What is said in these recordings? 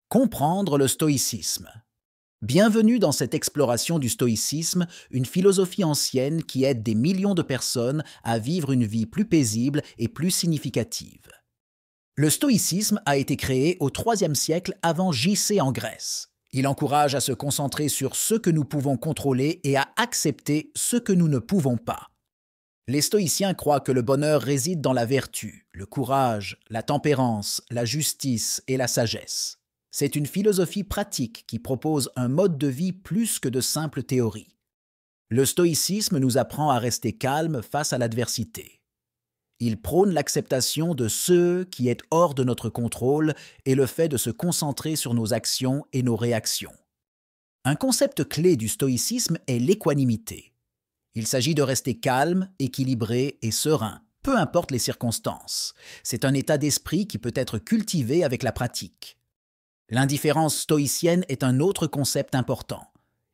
Comprendre le stoïcisme. Bienvenue dans cette exploration du stoïcisme, une philosophie ancienne qui aide des millions de personnes à vivre une vie plus paisible et plus significative. Le stoïcisme a été créé au IIIe siècle avant JC en Grèce. Il encourage à se concentrer sur ce que nous pouvons contrôler et à accepter ce que nous ne pouvons pas. Les stoïciens croient que le bonheur réside dans la vertu, le courage, la tempérance, la justice et la sagesse. C'est une philosophie pratique qui propose un mode de vie plus que de simples théories. Le stoïcisme nous apprend à rester calme face à l'adversité. Il prône l'acceptation de ce qui est hors de notre contrôle et le fait de se concentrer sur nos actions et nos réactions. Un concept clé du stoïcisme est l'équanimité. Il s'agit de rester calme, équilibré et serein, peu importe les circonstances. C'est un état d'esprit qui peut être cultivé avec la pratique. L'indifférence stoïcienne est un autre concept important.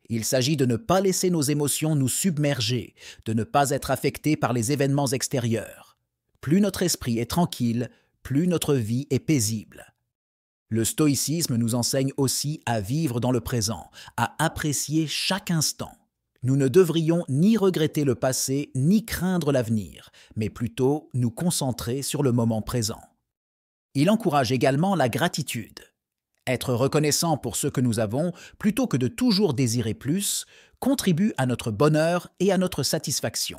Il s'agit de ne pas laisser nos émotions nous submerger, de ne pas être affecté par les événements extérieurs. Plus notre esprit est tranquille, plus notre vie est paisible. Le stoïcisme nous enseigne aussi à vivre dans le présent, à apprécier chaque instant. Nous ne devrions ni regretter le passé, ni craindre l'avenir, mais plutôt nous concentrer sur le moment présent. Il encourage également la gratitude. Être reconnaissant pour ce que nous avons, plutôt que de toujours désirer plus, contribue à notre bonheur et à notre satisfaction.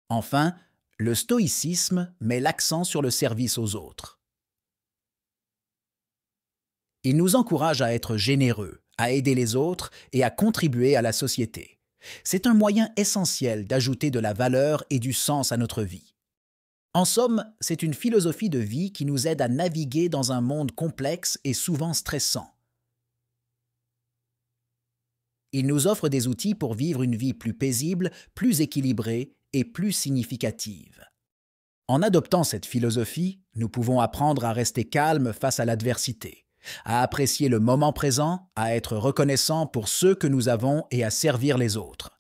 Enfin, le stoïcisme met l'accent sur le service aux autres. Il nous encourage à être généreux, à aider les autres et à contribuer à la société. C'est un moyen essentiel d'ajouter de la valeur et du sens à notre vie. En somme, c'est une philosophie de vie qui nous aide à naviguer dans un monde complexe et souvent stressant. Il nous offre des outils pour vivre une vie plus paisible, plus équilibrée et plus significative. En adoptant cette philosophie, nous pouvons apprendre à rester calme face à l'adversité, à apprécier le moment présent, à être reconnaissant pour ce que nous avons et à servir les autres.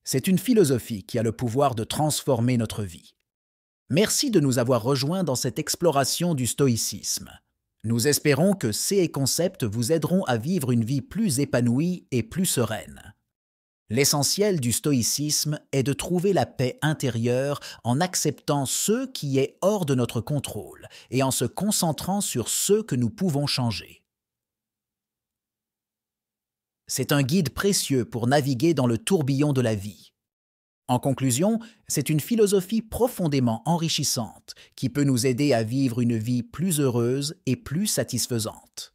C'est une philosophie qui a le pouvoir de transformer notre vie. Merci de nous avoir rejoints dans cette exploration du stoïcisme. Nous espérons que ces concepts vous aideront à vivre une vie plus épanouie et plus sereine. L'essentiel du stoïcisme est de trouver la paix intérieure en acceptant ce qui est hors de notre contrôle et en se concentrant sur ce que nous pouvons changer. C'est un guide précieux pour naviguer dans le tourbillon de la vie. En conclusion, c'est une philosophie profondément enrichissante qui peut nous aider à vivre une vie plus heureuse et plus satisfaisante.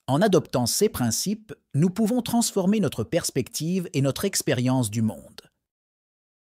En adoptant ces principes, nous pouvons transformer notre perspective et notre expérience du monde.